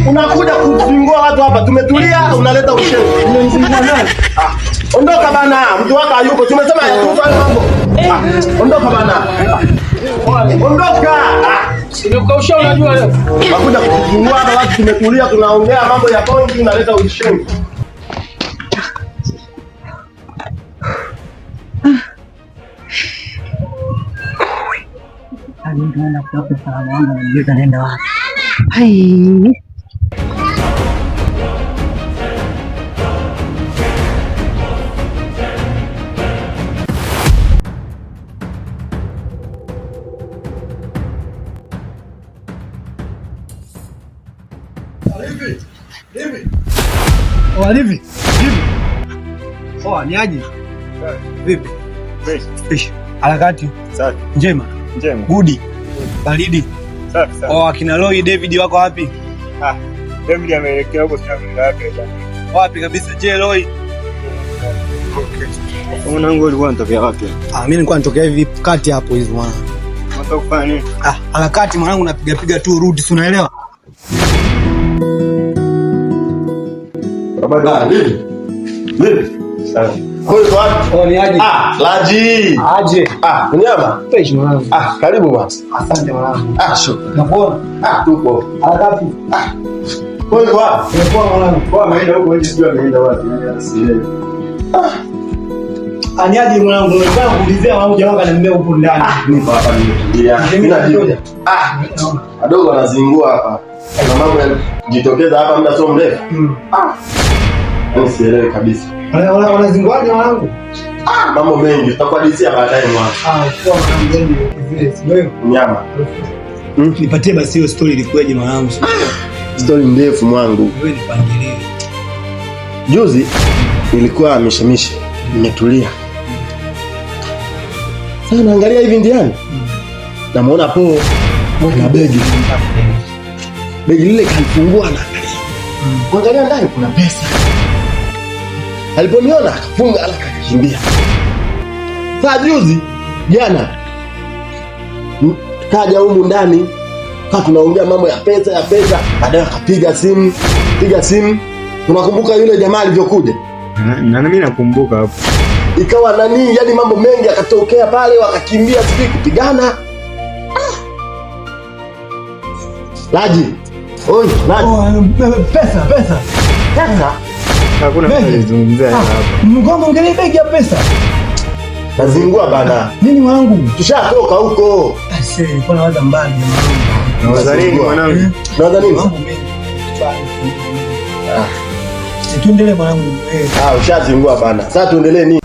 unakuja kuzingua watu hapa. Tumetulia unaleta ushenzi. Unazingua nani? Ondoka bana. Mtu wako hayuko. Tumesema hayuko hayo mambo. Ondoka bana. Ondoka. Nimekukausha unajua leo. Unakuja kuzingua hapa watu tumetulia tunaongea mambo ya bongi unaleta ushenzi. Nenda kwa pesa wangu ndio nenda wapi? Hai. Hivi. Ni aje? Vipi? Fresh. Harakati. Safi. Njema. Gudi. Baridi. Safi. Akina Roy David wako wapi? David ameelekea huko sasa yake. Wapi kabisa je Roy? Mwanangu alikuwa anatokea wapi? Mimi nilikuwa natokea hivi kati hapo hivi mwana. Unataka kufanya nini? Harakati mwanangu napiga tu rudi, si unaelewa? Baba vipi? Safi. Ni aje? Laji. Aje. Mnyama. Fresh mwanangu. Karibu bwana. Asante mwanangu. Shukrani. Nakuona? Tupo. Harakati. Wewe wapi? Nimekuwa mwanangu. Kwa ameenda huko nje sijui ameenda wapi. Sielewi. Aniaje mwanangu, nimekuwa kuulizia wangu jamaa kananiambia huko ndani. Nipo hapa nimetulia. Ninajiona. Adogo anazingua hapa. Na mambo yanajitokeza hapa muda sio mrefu. Mimi sielewi kabisa. Wanazinguaje mwanangu? Mambo mengi tutakuhadithia baadaye mwanangu. Kwa mwanangu vile sio Mnyama. Nipatie basi hiyo story ilikuwaje mwanangu? Story ndefu mwanangu. Wewe nipangilie. Juzi nilikuwa ameshamisha, nimetulia. Sasa naangalia hivi ndiani. Namuona po na begi. Begi lile kalifungua na kuangalia ndani kuna pesa. Aliponiona akafunga alafu akakimbia. Sasa juzi jana kaja humu ndani kama tunaongea mambo ya pesa baadaye akapiga simu. Unakumbuka yule jamaa alivyokuja? Na mimi nakumbuka hapo. Ikawa yani mambo mengi akatokea pale wakakimbia siku kupigana. Laji. Oi, Laji. Pesa. Hakuna mtu alizungumzia hapa. Mgongo ungelee begi ya pesa. Nazingua bana. Nini mwanangu? Tushatoka huko. Sasa kuna waza mbali mwanangu. Nawaza nini mwanangu? Nawaza nini? Mambo mengi. Tuendelee mwanangu. Ushazingua bana. Sasa tuendelee nini?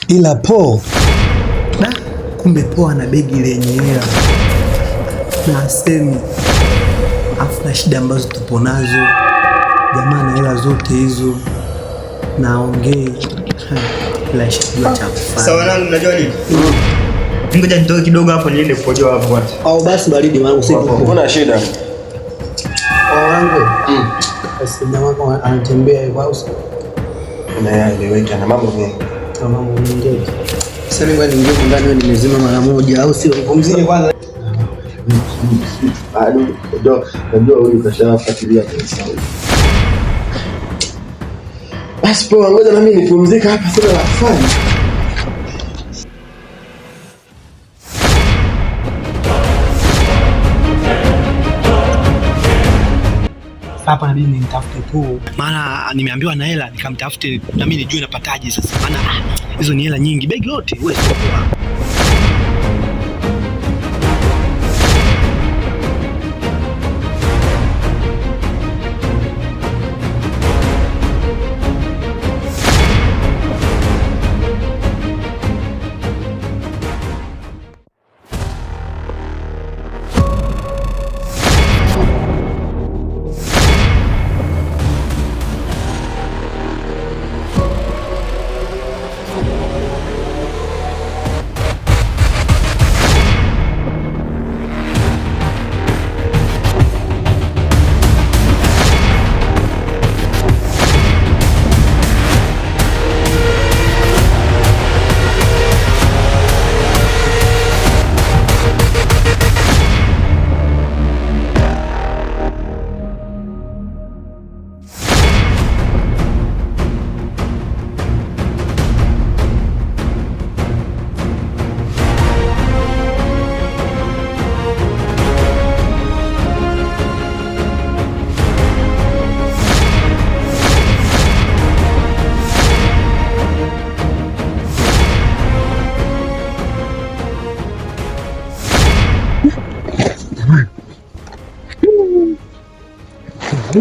Ila Po kumbe Po ana begi lenye hela na asemi afuna shida ambazo tupo nazo, jamaa na hela zote hizo naongee la shida cha kufanya. Sawa wanangu, unajua nini? Ngoja nitoke kidogo hapo niende kukojoa hapo kwanza. Au basi baridi wangu sasa. Kuna shida. Wangu. Basi jamaa anatembea hivyo au sio? Unaeleweka na mambo mengi. Mambo mengi. Sasa mimi ningeenda ndani wewe nimezima mara moja au sio? Pumzike kwanza. Ndio huyu kashafuatilia pesa. Basi poa, ngoja na mimi nipumzika hapa sina la kufanya. Hapa na mimi nitafute tu. Maana nimeambiwa na hela nikamtafute na mimi nijue napataje sasa. Maana hizo ni hela nyingi. Begi lote wewe sio poa.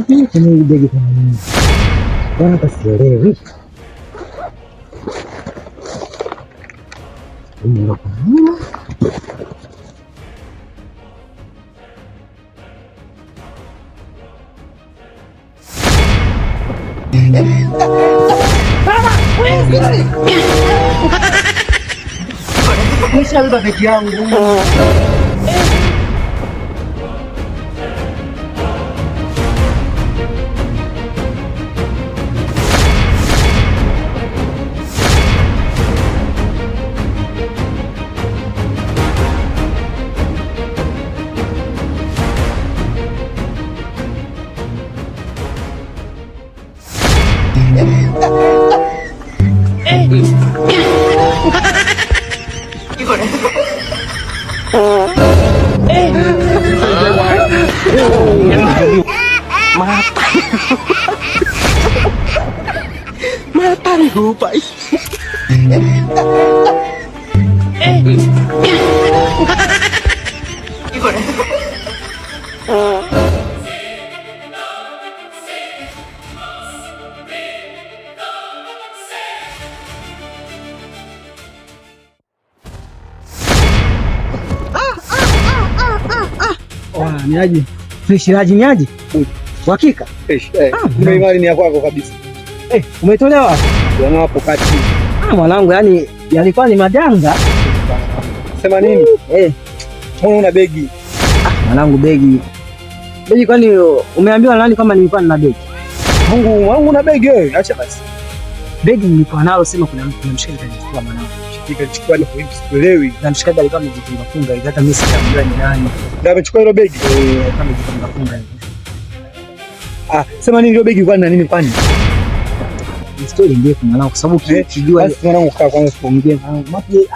Hivi kwenye hii begi kuna nini? Bwana kasielewi. Nishabeba begi yangu. Mata ni lupa. Niaje? Fresh niaje? Hakika? Fresh. Ndio imani ni ya kwako kabisa. Umetolewa wapi? Unaona hapo kati. Mwanangu, yani yalikuwa ni madanga. Sema nini? Mbona una begi? Mwanangu, begi kwani umeambiwa nani kama nilikuwa nina begi? Wangu una begi wewe? Acha basi. Begi nilikuwa nalo, sema kuna mshikaji alichukua mwanangu. Alichukua ni kwa sielewi. Na mshikaji alikuwa amejifunga funga hivi, hata mimi sijamjua ni nani. Ndio amechukua hilo begi? Alikuwa amejifunga funga hivi. Sema nini hilo begi kwani na nini kwani? Story ndefu mwanangu, kwa sababu kijua basi mwanangu, kaa kwanza tuongee mwanangu. Mapi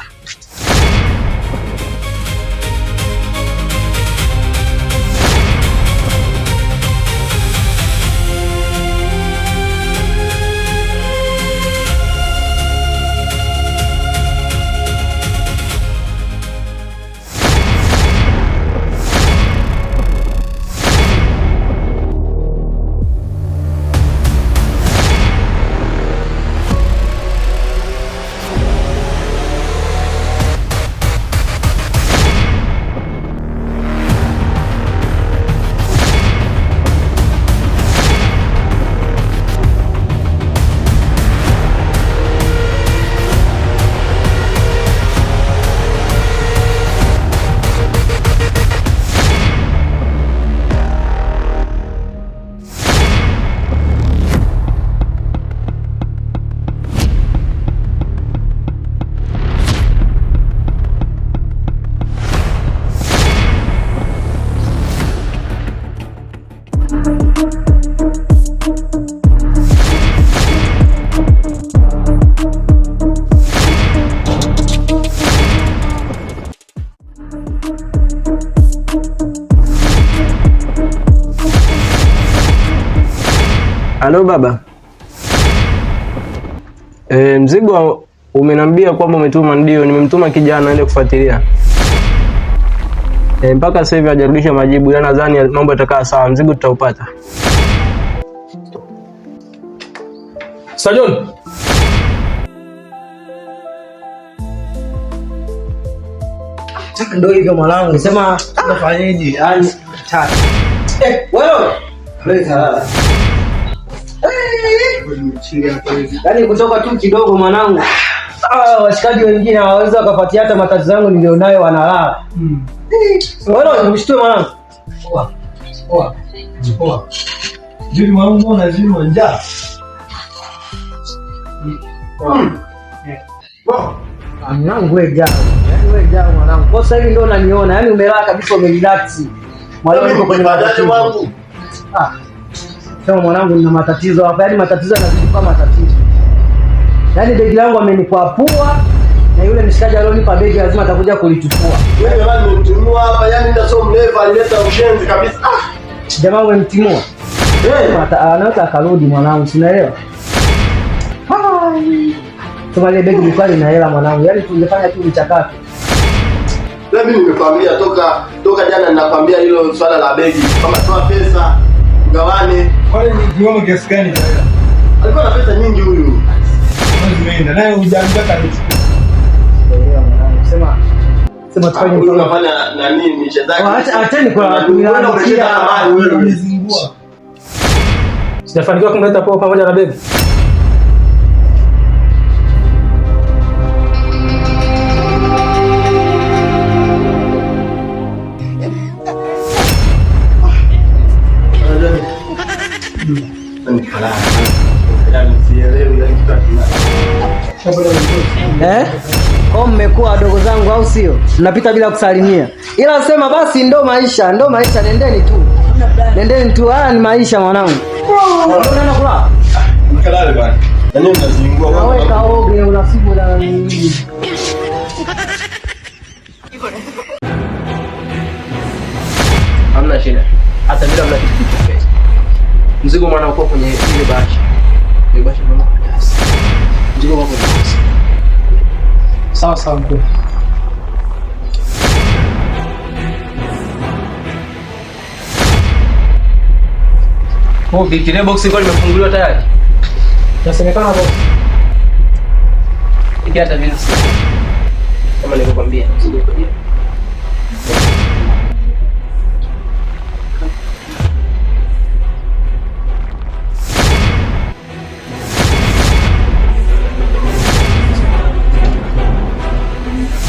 Halo baba. Mzigo umeniambia kwamba umetuma, ndio nimemtuma kijana aende kufuatilia. Mpaka sasa hivi hajarudisha majibu. Yana nadhani mambo yatakaa sawa, mzigo tutaupata. Sajon. Ndio hivyo mwanangu, sema tunafanyaje? Yaani tatu. Wewe. Leta. Yaani kutoka tu kidogo mwanangu. Washikaji wengine hawawezi wakafuatia hata matatizo yangu nilionayo, wanalala. Wewe mshtue mwanangu. Poa. Jini mwanangu unazima njaa. Mwanangu wewe jao. Yaani wewe jao mwanangu. Kwa sasa hivi ndio unaniona. Yaani umelala kabisa, umerelax. Mwalimu yuko kwenye matatizo wangu. Sema mwanangu, nina matatizo hapa. Yaani matatizo yanazidi kama matatizo. Yaani begi langu amenikwapua na yule mshikaji alionipa begi lazima atakuja kulichukua. Wewe jamani umemtimua hapa, yaani ndio sio mlevu, alileta ushenzi kabisa. Jamaa umemtimua. Anaweza akarudi mwanangu, unaelewa? Sema ile begi ilikuwa ina hela mwanangu. Yaani tungefanya tu mchakato. Mimi nimekwambia toka jana, ninakwambia hilo swala la begi. Kama toa pesa tugawane. Wale ni kiwango kiasi gani cha hela? Alikuwa na pesa nyingi huyu. Zimeenda naye hujaambia kanichukua. Sema tufanye huyu unafanya nani michezaji? Acheni kwa unacheza kama wewe Unizingua. Sijafanikiwa kumleta poa pamoja na baby. Kwa mmekuwa wadogo zangu au sio? Mnapita bila kusalimia. Ila sema basi ndo maisha, nendeni tu. Nendeni tu, haya ni maisha mwanangu. Unaenda kula? Mkalale bwana. Nani mnazingua wewe? Wewe kaoge unasibu na Hamna shida. Hata bila mna kitu kipesa. Mzigo mwana uko kwenye ile bashi. Ile bashi mwana kiasi. Mzigo wako kiasi. sawa sawa mkuu. Oh, bikini box iko limefunguliwa tayari. Nasemekana box. Hata mimi si. Kama nilivyokuambia, mzigo uko hivi.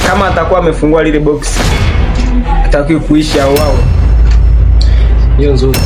Kama atakuwa amefungua lile box, atakiwa kuishi au wao. Hiyo nzuri.